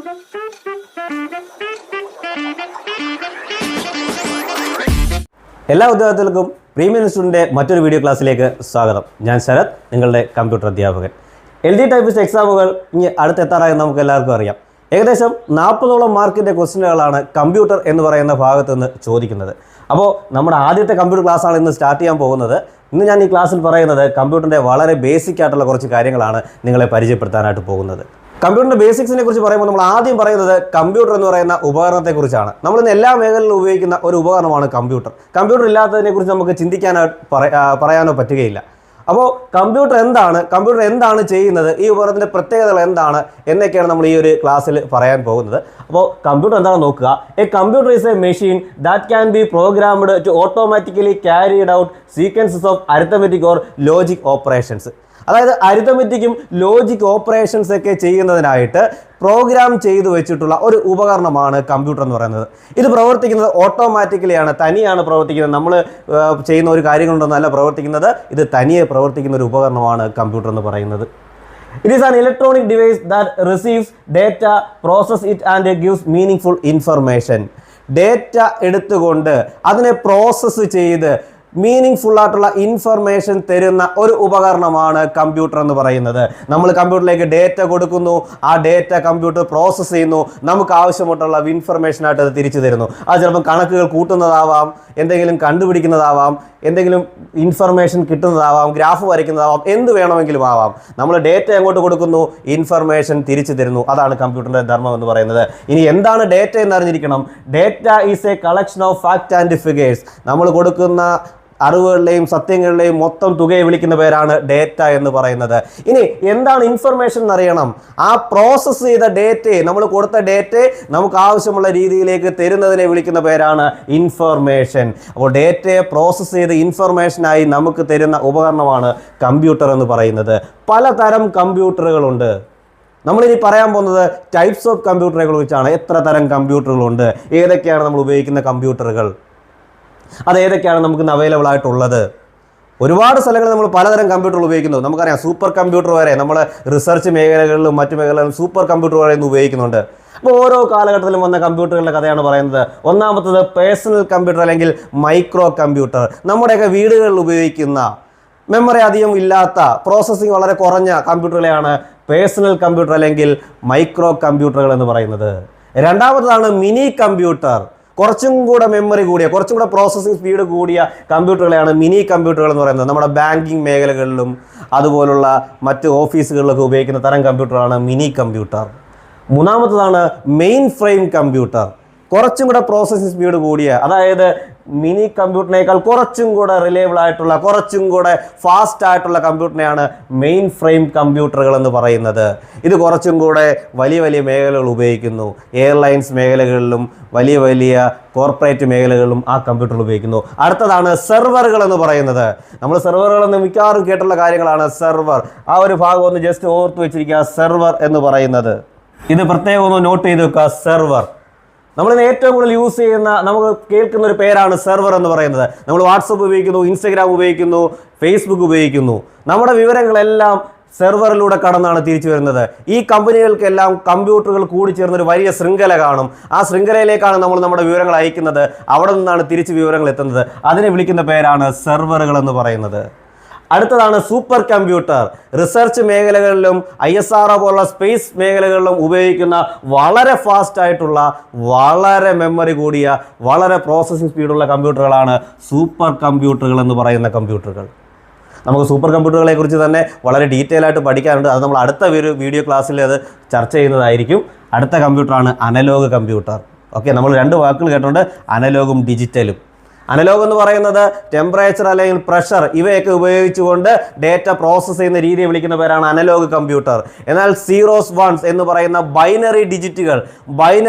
എല്ലാ ഉദ്യോഗാർത്ഥികൾക്കും പ്രീമിയം ഇൻസ്റ്റിറ്റ്യൂട്ടിൻ്റെ മറ്റൊരു വീഡിയോ ക്ലാസ്സിലേക്ക് സ്വാഗതം. ഞാൻ ശരത്, നിങ്ങളുടെ കമ്പ്യൂട്ടർ അധ്യാപകൻ. LD ടൈപ്പിസ്റ്റ് എക്സാമുകൾ ഇനി അടുത്തെത്താറായി നമുക്ക് എല്ലാവർക്കും അറിയാം. ഏകദേശം 40ഓളം മാർക്കിൻ്റെ ക്വസ്റ്റ്യനുകളാണ് കമ്പ്യൂട്ടർ എന്ന് പറയുന്ന ഭാഗത്ത് നിന്ന് ചോദിക്കുന്നത്. അപ്പോൾ നമ്മുടെ ആദ്യത്തെ കമ്പ്യൂട്ടർ ക്ലാസ്സാണ് ഇന്ന് സ്റ്റാർട്ട് ചെയ്യാൻ പോകുന്നത്. ഇന്ന് ഞാൻ ഈ ക്ലാസ്സിൽ പറയുന്നത് കമ്പ്യൂട്ടറിൻ്റെ വളരെ ബേസിക് ആയിട്ടുള്ള കുറച്ച് കാര്യങ്ങളാണ് നിങ്ങളെ പരിചയപ്പെടുത്താനായിട്ട് പോകുന്നത്. കമ്പ്യൂട്ടറിൻ്റെ ബേസിക്സിനെ കുറിച്ച് പറയുമ്പോൾ നമ്മൾ ആദ്യം പറയുന്നത് കമ്പ്യൂട്ടർ എന്ന് പറയുന്ന ഉപകരണത്തെക്കുറിച്ചാണ്. നമ്മളിന്ന് എല്ലാ മേഖലയിലും ഉപയോഗിക്കുന്ന ഒരു ഉപകരണമാണ് കമ്പ്യൂട്ടർ. കമ്പ്യൂട്ടർ ഇല്ലാത്തതിനെക്കുറിച്ച് നമുക്ക് ചിന്തിക്കാനോ പറയാനോ പറ്റുകയില്ല. അപ്പോൾ കമ്പ്യൂട്ടർ എന്താണ് ചെയ്യുന്നത്, ഈ ഉപകരണത്തിൻ്റെ പ്രത്യേകതകൾ എന്താണ് എന്നൊക്കെയാണ് നമ്മൾ ഈ ഒരു ക്ലാസ്സിൽ പറയാൻ പോകുന്നത്. അപ്പോൾ കമ്പ്യൂട്ടർ എന്താണെന്ന് നോക്കുക. A computer is a machine that can be programmed to automatically carried out sequences of arithmetic or logic operations. അതായത് അരിത്തമെറ്റിക്കും ലോജിക് ഓപ്പറേഷൻസ് ഒക്കെ ചെയ്യുന്നതിനായിട്ട് പ്രോഗ്രാം ചെയ്തു വെച്ചിട്ടുള്ള ഒരു ഉപകരണമാണ് കമ്പ്യൂട്ടർ എന്ന് പറയുന്നത്. ഇത് പ്രവർത്തിക്കുന്നത് ഓട്ടോമാറ്റിക്കലിയാണ്, തനിയാണ് പ്രവർത്തിക്കുന്നത്. നമ്മൾ ചെയ്യുന്ന ഒരു കാര്യം കൊണ്ടൊന്നല്ല പ്രവർത്തിക്കുന്നത്, ഇത് തനിയെ പ്രവർത്തിക്കുന്ന ഒരു ഉപകരണമാണ് കമ്പ്യൂട്ടർ എന്ന് പറയുന്നത്. It is an electronic device that receives data, process it and gives meaningful information. Data എടുത്തുകൊണ്ട് അതിനെ പ്രോസസ്സ് ചെയ്ത് മീനിങ് ഫുൾ ആയിട്ടുള്ള ഇൻഫർമേഷൻ തരുന്ന ഒരു ഉപകരണമാണ് കമ്പ്യൂട്ടർ എന്ന് പറയുന്നത്. നമ്മൾ കമ്പ്യൂട്ടറിലേക്ക് ഡേറ്റ കൊടുക്കുന്നു, ആ ഡേറ്റ കമ്പ്യൂട്ടർ പ്രോസസ്സ് ചെയ്യുന്നു, നമുക്ക് ആവശ്യമായിട്ടുള്ള ഇൻഫർമേഷനായിട്ട് അത് തിരിച്ചു തരുന്നു. അത് ചിലപ്പോൾ കണക്കുകൾ കൂട്ടുന്നതാവാം, എന്തെങ്കിലും കണ്ടുപിടിക്കുന്നതാവാം, എന്തെങ്കിലും ഇൻഫർമേഷൻ കിട്ടുന്നതാവാം, ഗ്രാഫ് വരയ്ക്കുന്നതാവാം, എന്ത് വേണമെങ്കിലും ആവാം. നമ്മൾ ഡേറ്റ അങ്ങോട്ട് കൊടുക്കുന്നു, ഇൻഫർമേഷൻ തിരിച്ചു തരുന്നു. അതാണ് കമ്പ്യൂട്ടറിൻ്റെ ധർമ്മം എന്ന് പറയുന്നത്. ഇനി എന്താണ് ഡേറ്റ എന്ന് അറിഞ്ഞിരിക്കണം. Data is A collection of fact and figures. നമ്മൾ കൊടുക്കുന്ന അറിവുകളുടെയും സത്യങ്ങളുടെയും മൊത്തം തുകയെ വിളിക്കുന്ന പേരാണ് ഡേറ്റ എന്ന് പറയുന്നത്. ഇനി എന്താണ് ഇൻഫർമേഷൻ എന്നറിയണം. ആ പ്രോസസ്സ് ചെയ്ത ഡേറ്റയെ, നമ്മൾ കൊടുത്ത ഡേറ്റയെ നമുക്ക് ആവശ്യമുള്ള രീതിയിലേക്ക് തരുന്നതിനെ വിളിക്കുന്ന പേരാണ് ഇൻഫർമേഷൻ. അപ്പോൾ ഡേറ്റയെ പ്രോസസ്സ് ചെയ്ത് ഇൻഫർമേഷനായി നമുക്ക് തരുന്ന ഉപകരണമാണ് കമ്പ്യൂട്ടർ എന്ന് പറയുന്നത്. പലതരം കമ്പ്യൂട്ടറുകളുണ്ട്. നമ്മളിനി പറയാൻ പോകുന്നത് ടൈപ്സ് ഓഫ് കമ്പ്യൂട്ടറുകളെ കുറിച്ചാണ്. എത്ര തരം കമ്പ്യൂട്ടറുകളുണ്ട്, ഏതൊക്കെയാണ് നമ്മൾ ഉപയോഗിക്കുന്ന കമ്പ്യൂട്ടറുകൾ, അതേതൊക്കെയാണ് നമുക്ക് അവൈലബിൾ ആയിട്ടുള്ളത്. ഒരുപാട് സ്ഥലങ്ങളിൽ നമ്മൾ പലതരം കമ്പ്യൂട്ടറുകൾ ഉപയോഗിക്കുന്നു. നമുക്കറിയാം സൂപ്പർ കമ്പ്യൂട്ടർ വരെ നമ്മൾ റിസർച്ച് മേഖലകളിലും മറ്റു മേഖലകളിലും സൂപ്പർ കമ്പ്യൂട്ടർ വരെ ഇന്ന് ഉപയോഗിക്കുന്നുണ്ട്. അപ്പോൾ ഓരോ കാലഘട്ടത്തിലും വന്ന കമ്പ്യൂട്ടറുകളുടെ കഥയാണ് പറയുന്നത്. ഒന്നാമത്തത് പേഴ്സണൽ കമ്പ്യൂട്ടർ അല്ലെങ്കിൽ മൈക്രോ കമ്പ്യൂട്ടർ. നമ്മുടെയൊക്കെ വീടുകളിൽ ഉപയോഗിക്കുന്ന മെമ്മറി അധികം ഇല്ലാത്ത, പ്രോസസ്സിംഗ് വളരെ കുറഞ്ഞ കമ്പ്യൂട്ടറുകളെയാണ് പേഴ്സണൽ കമ്പ്യൂട്ടർ അല്ലെങ്കിൽ മൈക്രോ കമ്പ്യൂട്ടറുകൾ എന്ന് പറയുന്നത്. രണ്ടാമത്തതാണ് മിനി കമ്പ്യൂട്ടർ. കുറച്ചും കൂടെ മെമ്മറി കൂടിയ, കുറച്ചും കൂടെ പ്രോസസ്സിംഗ് സ്പീഡ് കൂടിയ കമ്പ്യൂട്ടറുകളെയാണ് മിനി കമ്പ്യൂട്ടറുകൾ എന്ന് പറയുന്നത്. നമ്മുടെ ബാങ്കിങ് മേഖലകളിലും അതുപോലുള്ള മറ്റ് ഓഫീസുകളിലൊക്കെ ഉപയോഗിക്കുന്ന തരം കമ്പ്യൂട്ടറാണ് മിനി കമ്പ്യൂട്ടർ. മൂന്നാമത്തതാണ് മെയിൻ ഫ്രെയിം കമ്പ്യൂട്ടർ. കുറച്ചും കൂടെ പ്രോസസ്സിംഗ് സ്പീഡ് കൂടിയ, അതായത് മിനി കമ്പ്യൂട്ടറിനേക്കാൾ കുറച്ചും കൂടെ റിലയബിൾ ആയിട്ടുള്ള, കുറച്ചും കൂടെ ഫാസ്റ്റ് ആയിട്ടുള്ള കമ്പ്യൂട്ടറിനെയാണ് മെയിൻ ഫ്രെയിം കമ്പ്യൂട്ടറുകൾ എന്ന് പറയുന്നത്. ഇത് കുറച്ചും കൂടെ വലിയ വലിയ മേഖലകൾ ഉപയോഗിക്കുന്നു. എയർലൈൻസ് മേഖലകളിലും വലിയ വലിയ കോർപ്പറേറ്റ് മേഖലകളിലും ആ കമ്പ്യൂട്ടർ ഉപയോഗിക്കുന്നു. അടുത്തതാണ് സെർവറുകൾ എന്ന് പറയുന്നത്. നമ്മൾ സെർവറുകൾ എന്ന് മിക്കവാറും കേട്ടുള്ള കാര്യങ്ങളാണ്. സെർവർ, ആ ഒരു ഭാഗം ഒന്ന് ജസ്റ്റ് ഓർത്ത് വെച്ചിരിക്കുക. സെർവർ എന്ന് പറയുന്നത്, ഇത് പ്രത്യേകം ഒന്ന് നോട്ട് ചെയ്ത് വെക്കുക. സെർവർ നമ്മളിന്ന് ഏറ്റവും കൂടുതൽ യൂസ് ചെയ്യുന്ന, നമുക്ക് കേൾക്കുന്ന ഒരു പേരാണ് സെർവർ എന്ന് പറയുന്നത്. നമ്മൾ വാട്സപ്പ് ഉപയോഗിക്കുന്നു, ഇൻസ്റ്റഗ്രാം ഉപയോഗിക്കുന്നു, ഫേസ്ബുക്ക് ഉപയോഗിക്കുന്നു. നമ്മുടെ വിവരങ്ങളെല്ലാം സെർവറിലൂടെ കടന്നാണ് തിരിച്ചു വരുന്നത്. ഈ കമ്പനികൾക്കെല്ലാം കമ്പ്യൂട്ടറുകൾ കൂടി ചേർന്നൊരു വലിയ ശൃംഖല കാണും. ആ ശൃംഖലയിലേക്കാണ് നമ്മൾ നമ്മുടെ വിവരങ്ങൾ അയക്കുന്നത്. അവിടെ നിന്നാണ് തിരിച്ച് വിവരങ്ങൾ എത്തുന്നത്. അതിനെ വിളിക്കുന്ന പേരാണ് സെർവറുകൾ എന്ന് പറയുന്നത്. അടുത്തതാണ് സൂപ്പർ കമ്പ്യൂട്ടർ. റിസർച്ച് മേഖലകളിലും ISRO പോലുള്ള സ്പേസ് മേഖലകളിലും ഉപയോഗിക്കുന്ന വളരെ ഫാസ്റ്റ് ആയിട്ടുള്ള, വളരെ മെമ്മറി കൂടിയ, വളരെ പ്രോസസ്സിംഗ് സ്പീഡുള്ള കമ്പ്യൂട്ടറുകളാണ് സൂപ്പർ കമ്പ്യൂട്ടറുകൾ എന്ന് പറയുന്ന കമ്പ്യൂട്ടറുകൾ. നമുക്ക് സൂപ്പർ കമ്പ്യൂട്ടറുകളെ കുറിച്ച് തന്നെ വളരെ ഡീറ്റെയിൽ ആയിട്ട് പഠിക്കാനുണ്ട്. അത് നമ്മൾ അടുത്ത ഒരു വീഡിയോ ക്ലാസ്സിൽ അത് ചർച്ച ചെയ്യുന്നതായിരിക്കും. അടുത്ത കമ്പ്യൂട്ടറാണ് അനലോഗ് കമ്പ്യൂട്ടർ. ഓക്കെ, നമ്മൾ രണ്ട് വാക്കുകൾ കേട്ടിട്ടുണ്ട്, അനലോഗും ഡിജിറ്റലും. അനലോഗ് എന്ന് പറയുന്നത് ടെമ്പറേച്ചർ അല്ലെങ്കിൽ പ്രഷർ ഇവയൊക്കെ ഉപയോഗിച്ചുകൊണ്ട് ഡേറ്റ പ്രോസസ്സ് ചെയ്യുന്ന രീതിയെ വിളിക്കുന്ന പേരാണ് അനലോഗ് കമ്പ്യൂട്ടർ. എന്നാൽ സീറോസ് വൺസ് എന്ന് പറയുന്ന ബൈനറി ഡിജിറ്റുകൾ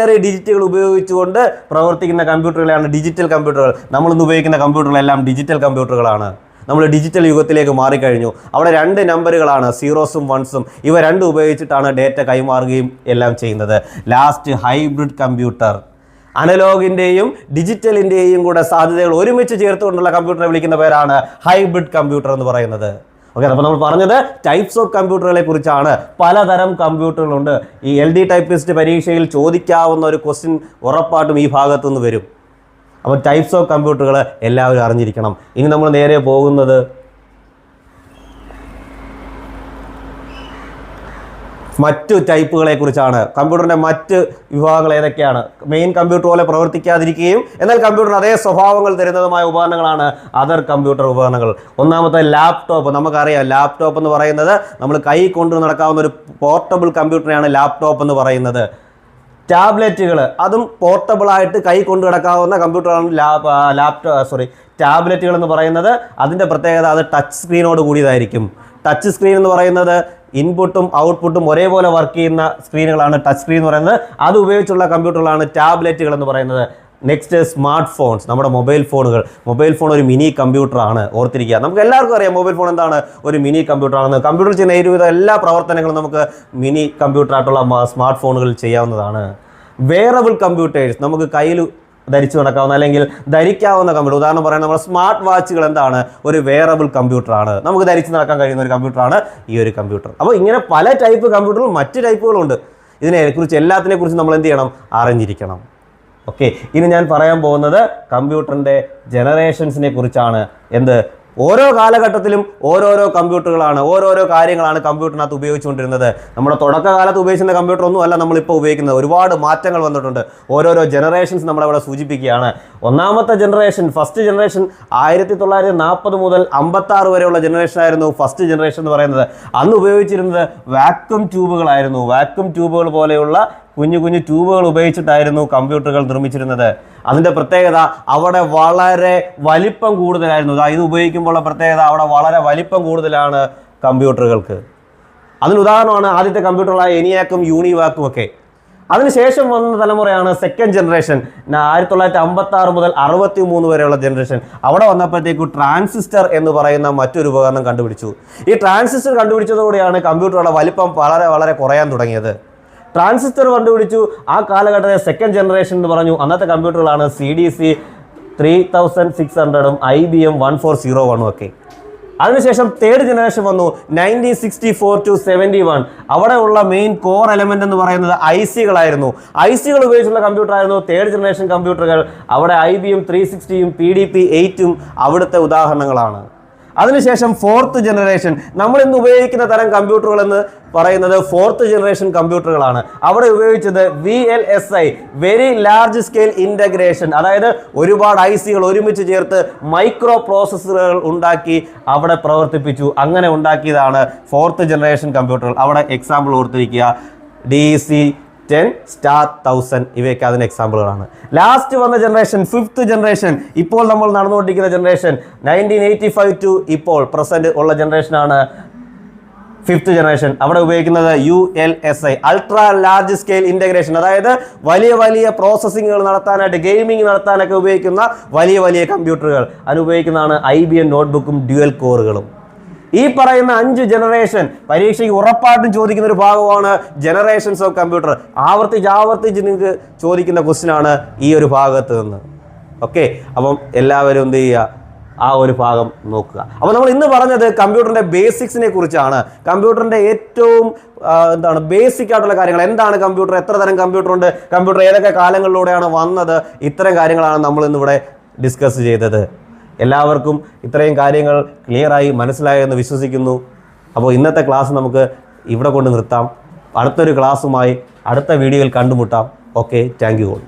ഉപയോഗിച്ചുകൊണ്ട് പ്രവർത്തിക്കുന്ന കമ്പ്യൂട്ടറുകളാണ് ഡിജിറ്റൽ കമ്പ്യൂട്ടറുകൾ. നമ്മളിന്ന് ഉപയോഗിക്കുന്ന കമ്പ്യൂട്ടറുകളെല്ലാം ഡിജിറ്റൽ കമ്പ്യൂട്ടറുകളാണ്. നമ്മൾ ഡിജിറ്റൽ യുഗത്തിലേക്ക് മാറിക്കഴിഞ്ഞു. അവിടെ രണ്ട് നമ്പറുകളാണ്, സീറോസും വൺസും. ഇവ രണ്ടും ഉപയോഗിച്ചിട്ടാണ് ഡേറ്റ കൈമാറുകയും എല്ലാം ചെയ്യുന്നത്. Last hybrid computer. അനലോഗിൻ്റെയും ഡിജിറ്റലിൻ്റെയും കൂടെ സാധ്യതകൾ ഒരുമിച്ച് ചേർത്തുകൊണ്ടുള്ള കമ്പ്യൂട്ടറെ വിളിക്കുന്ന പേരാണ് ഹൈബ്രിഡ് കമ്പ്യൂട്ടർ എന്ന് പറയുന്നത്. ഓക്കെ, അപ്പോൾ നമ്മൾ പറഞ്ഞത് ടൈപ്സ് ഓഫ് കമ്പ്യൂട്ടറുകളെ കുറിച്ചാണ്. പലതരം കമ്പ്യൂട്ടറുകളുണ്ട്. ഈ LD ടൈപ്പിസ്റ്റ് പരീക്ഷയിൽ ചോദിക്കാവുന്ന ഒരു ക്വസ്റ്റ്യൻ ഉറപ്പായിട്ടും ഈ ഭാഗത്തുനിന്ന് വരും. അപ്പോൾ ടൈപ്സ് ഓഫ് കമ്പ്യൂട്ടറുകൾ എല്ലാവരും അറിഞ്ഞിരിക്കണം. ഇനി നമ്മൾ നേരെ പോകുന്നത് മറ്റു ടൈപ്പുകളെ കുറിച്ചാണ്. കമ്പ്യൂട്ടറിൻ്റെ മറ്റ് വിഭാഗങ്ങൾ ഏതൊക്കെയാണ്? മെയിൻ കമ്പ്യൂട്ടർ പോലെ പ്രവർത്തിക്കാതിരിക്കുകയും എന്നാൽ കമ്പ്യൂട്ടറിന് അതേ സ്വഭാവങ്ങൾ തരുന്നതുമായ ഉപകരണങ്ങളാണ് അതർ കമ്പ്യൂട്ടർ ഉപകരണങ്ങൾ. ഒന്നാമത്തെ ലാപ്ടോപ്പ്. നമുക്കറിയാം, ലാപ്ടോപ്പ് എന്ന് പറയുന്നത് നമ്മൾ കൈ കൊണ്ട് നടക്കാവുന്ന ഒരു പോർട്ടബിൾ കമ്പ്യൂട്ടറിനെയാണ് ലാപ്ടോപ്പ് എന്ന് പറയുന്നത്. ടാബ്ലറ്റുകൾ, അതും പോർട്ടബിളായിട്ട് കൈ കൊണ്ട് കിടക്കാവുന്ന കമ്പ്യൂട്ടറാണ് ടാബ്ലറ്റുകൾ എന്ന് പറയുന്നത്. അതിൻ്റെ പ്രത്യേകത അത് ടച്ച് സ്ക്രീനോട് കൂടിയതായിരിക്കും. ടച്ച് സ്ക്രീൻ എന്ന് പറയുന്നത് ഇൻപുട്ടും ഔട്ട്പുട്ടും ഒരേപോലെ വർക്ക് ചെയ്യുന്ന സ്ക്രീനുകളാണ് ടച്ച് സ്ക്രീൻ എന്ന് പറയുന്നത്. അത് ഉപയോഗിച്ചുള്ള കമ്പ്യൂട്ടറുകളാണ് ടാബ്ലറ്റുകൾ എന്ന് പറയുന്നത്. നെക്സ്റ്റ് സ്മാർട്ട് ഫോൺസ്, നമ്മുടെ മൊബൈൽ ഫോണുകൾ. മൊബൈൽ ഫോൺ ഒരു മിനി കമ്പ്യൂട്ടറാണ്, ഓർത്തിരിക്കുക. നമുക്ക് എല്ലാവർക്കും അറിയാം മൊബൈൽ ഫോൺ എന്താണ്, ഒരു മിനി കമ്പ്യൂട്ടറാണെന്ന്. കമ്പ്യൂട്ടർ ചെയ്യുന്ന ഒരുവിധ എല്ലാ പ്രവർത്തനങ്ങളും നമുക്ക് മിനി കമ്പ്യൂട്ടറായിട്ടുള്ള സ്മാർട്ട് ഫോണുകളിൽ ചെയ്യാവുന്നതാണ്. വെയറബിൾ കമ്പ്യൂട്ടേഴ്സ്, നമുക്ക് കയ്യിൽ ധരിച്ചു നടക്കാവുന്ന അല്ലെങ്കിൽ ധരിക്കാവുന്ന കമ്പ്യൂട്ടർ. ഉദാഹരണം പറയാൻ നമ്മുടെ സ്മാർട്ട് വാച്ചുകൾ എന്താണ്, ഒരു വെയറബിൾ കമ്പ്യൂട്ടറാണ്. നമുക്ക് ധരിച്ചു നടക്കാൻ കഴിയുന്ന ഒരു കമ്പ്യൂട്ടറാണ് ഈ ഒരു കമ്പ്യൂട്ടർ. അപ്പോൾ ഇങ്ങനെ പല ടൈപ്പ് കമ്പ്യൂട്ടറുകളും മറ്റ് ടൈപ്പുകളുണ്ട്. ഇതിനെക്കുറിച്ച് എല്ലാത്തിനെക്കുറിച്ച് നമ്മൾ എന്ത് ചെയ്യണം, അറിഞ്ഞിരിക്കണം. ഓക്കെ, ഇനി ഞാൻ പറയാൻ പോകുന്നത് കമ്പ്യൂട്ടറിൻ്റെ ജനറേഷൻസിനെ കുറിച്ചാണ്. ഓരോ കാലഘട്ടത്തിലും ഓരോരോ കമ്പ്യൂട്ടറുകളാണ്, ഓരോരോ കാര്യങ്ങളാണ് കമ്പ്യൂട്ടറിനകത്ത് ഉപയോഗിച്ചുകൊണ്ടിരുന്നത്. നമ്മുടെ തുടക്കകാലത്ത് ഉപയോഗിക്കുന്ന കമ്പ്യൂട്ടറൊന്നും അല്ല നമ്മളിപ്പോൾ ഉപയോഗിക്കുന്നത്. ഒരുപാട് മാറ്റങ്ങൾ വന്നിട്ടുണ്ട്. ഓരോരോ ജനറേഷൻസ് നമ്മളവിടെ സൂചിപ്പിക്കുകയാണ്. ഒന്നാമത്തെ ജനറേഷൻ, ഫസ്റ്റ് ജനറേഷൻ 1940 മുതൽ 56 വരെയുള്ള ജനറേഷനായിരുന്നു ഫസ്റ്റ് ജനറേഷൻ എന്ന് പറയുന്നത്. അന്ന് ഉപയോഗിച്ചിരുന്നത് വാക്വം ട്യൂബുകളായിരുന്നു. വാക്വം ട്യൂബുകൾ പോലെയുള്ള കുഞ്ഞു കുഞ്ഞു ട്യൂബുകൾ ഉപയോഗിച്ചിട്ടായിരുന്നു കമ്പ്യൂട്ടറുകൾ നിർമ്മിച്ചിരുന്നത്. അതിൻ്റെ പ്രത്യേകത അവിടെ വളരെ വലിപ്പം കൂടുതലായിരുന്നു. ഇത് ഉപയോഗിക്കുമ്പോഴുള്ള പ്രത്യേകത അവിടെ വളരെ വലിപ്പം കൂടുതലാണ് കമ്പ്യൂട്ടറുകൾക്ക്. അതിന് ഉദാഹരണമാണ് ആദ്യത്തെ കമ്പ്യൂട്ടറുകളായ ENIAC-ഉം UNIVAC-ഉം ഒക്കെ. അതിനുശേഷം വന്ന തലമുറയാണ് സെക്കൻഡ് ജനറേഷൻ, 1956 മുതൽ 63 വരെയുള്ള ജനറേഷൻ. അവിടെ വന്നപ്പോഴത്തേക്ക് ട്രാൻസിസ്റ്റർ എന്ന് പറയുന്ന മറ്റൊരു ഉപകരണം കണ്ടുപിടിച്ചു. ഈ ട്രാൻസിസ്റ്റർ കണ്ടുപിടിച്ചതോടെയാണ് കമ്പ്യൂട്ടറുകളുടെ വലിപ്പം വളരെ വളരെ കുറയാൻ തുടങ്ങിയത്. ട്രാൻസിസ്റ്റർ കണ്ടുപിടിച്ചു. ആ കാലഘട്ടത്തെ സെക്കൻഡ് ജനറേഷൻ എന്ന് പറഞ്ഞു. അന്നത്തെ കമ്പ്യൂട്ടറുകളാണ് CDC 3600-ഉം IBM 1401-ഉം ഒക്കെ. അതിനുശേഷം തേർഡ് ജനറേഷൻ വന്നു, 1964 to 71. അവിടെ ഉള്ള മെയിൻ കോർ എലമെന്റ് എന്ന് പറയുന്നത് IC-കളായിരുന്നു. IC-കൾ ഉപയോഗിച്ചുള്ള കമ്പ്യൂട്ടർ ആയിരുന്നു തേർഡ് ജനറേഷൻ കമ്പ്യൂട്ടറുകൾ. അവിടെ IBM 360-ഉം PDP-8-ഉം അവിടുത്തെ ഉദാഹരണങ്ങളാണ്. അതിനുശേഷം ഫോർത്ത് ജനറേഷൻ, നമ്മൾ ഇന്ന് ഉപയോഗിക്കുന്ന തരം കമ്പ്യൂട്ടറുകൾ എന്ന് പറയുന്നത് ഫോർത്ത് ജനറേഷൻ കമ്പ്യൂട്ടറുകളാണ്. അവിടെ ഉപയോഗിച്ചത് VLSI, very large scale integration. അതായത് ഒരുപാട് IC-കൾ ഒരുമിച്ച് ചേർത്ത് മൈക്രോ പ്രോസസ്സറുകൾ ഉണ്ടാക്കി അവിടെ പ്രവർത്തിപ്പിച്ചു. അങ്ങനെ ഉണ്ടാക്കിയതാണ് ഫോർത്ത് ജനറേഷൻ കമ്പ്യൂട്ടറുകൾ. അവിടെ എക്സാമ്പിൾ ഓർത്തിരിക്കുക, DC-10-1000 ഇവയൊക്കെ അതിന് എക്സാമ്പിളുകളാണ്. ലാസ്റ്റ് വന്ന ജനറേഷൻ, ഫിഫ്ത്ത് ജനറേഷൻ, ഇപ്പോൾ നമ്മൾ നടന്നുകൊണ്ടിരിക്കുന്ന ജനറേഷൻ, 1985 ടു ഇപ്പോൾ പ്രസന്റ് ഉള്ള ജനറേഷനാണ് ഫിഫ്ത്ത് ജനറേഷൻ. അവിടെ ഉപയോഗിക്കുന്നത് ULSI, ultra large scale integration. അതായത് വലിയ വലിയ പ്രോസസ്സിങ്ങുകൾ നടത്താനായിട്ട്, ഗെയിമിംഗ് നടത്താനൊക്കെ ഉപയോഗിക്കുന്ന വലിയ വലിയ കമ്പ്യൂട്ടറുകൾ. അതിനുപയോഗിക്കുന്നതാണ് IBM നോട്ട്ബുക്കും ഡ്യുവൽ കോറുകളും. ഈ പറയുന്ന 5 ജനറേഷൻ പരീക്ഷയ്ക്ക് ഉറപ്പായിട്ടും ചോദിക്കുന്ന ഒരു ഭാഗമാണ് ജനറേഷൻസ് ഓഫ് കമ്പ്യൂട്ടർ. ആവർത്തിച്ച് നിങ്ങൾക്ക് ചോദിക്കുന്ന ക്വസ്റ്റ്യനാണ് ഈ ഒരു ഭാഗത്ത് നിന്ന്. ഓക്കെ, അപ്പം എല്ലാവരും എന്ത് ചെയ്യുക, ആ ഒരു ഭാഗം നോക്കുക. അപ്പോൾ നമ്മൾ ഇന്ന് പറഞ്ഞത് കമ്പ്യൂട്ടറിൻ്റെ ബേസിക്സിനെ കുറിച്ചാണ്. കമ്പ്യൂട്ടറിൻ്റെ ഏറ്റവും ബേസിക് ആയിട്ടുള്ള കാര്യങ്ങൾ. എന്താണ് കമ്പ്യൂട്ടർ, എത്ര തരം കമ്പ്യൂട്ടർ ഉണ്ട്, കമ്പ്യൂട്ടർ ഏതൊക്കെ കാലങ്ങളിലൂടെയാണ് വന്നത്, ഇത്തരം കാര്യങ്ങളാണ് നമ്മൾ ഇന്നിവിടെ ഡിസ്കസ് ചെയ്തത്. എല്ലാവർക്കും ഇത്രയും കാര്യങ്ങൾ ക്ലിയറായി മനസ്സിലായെന്ന് വിശ്വസിക്കുന്നു. അപ്പോൾ ഇന്നത്തെ ക്ലാസ് നമുക്ക് ഇവിടെ കൊണ്ട് നിർത്താം. അടുത്തൊരു ക്ലാസ്സുമായി അടുത്ത വീഡിയോയിൽ കണ്ടുമുട്ടാം. Okay, thank you all.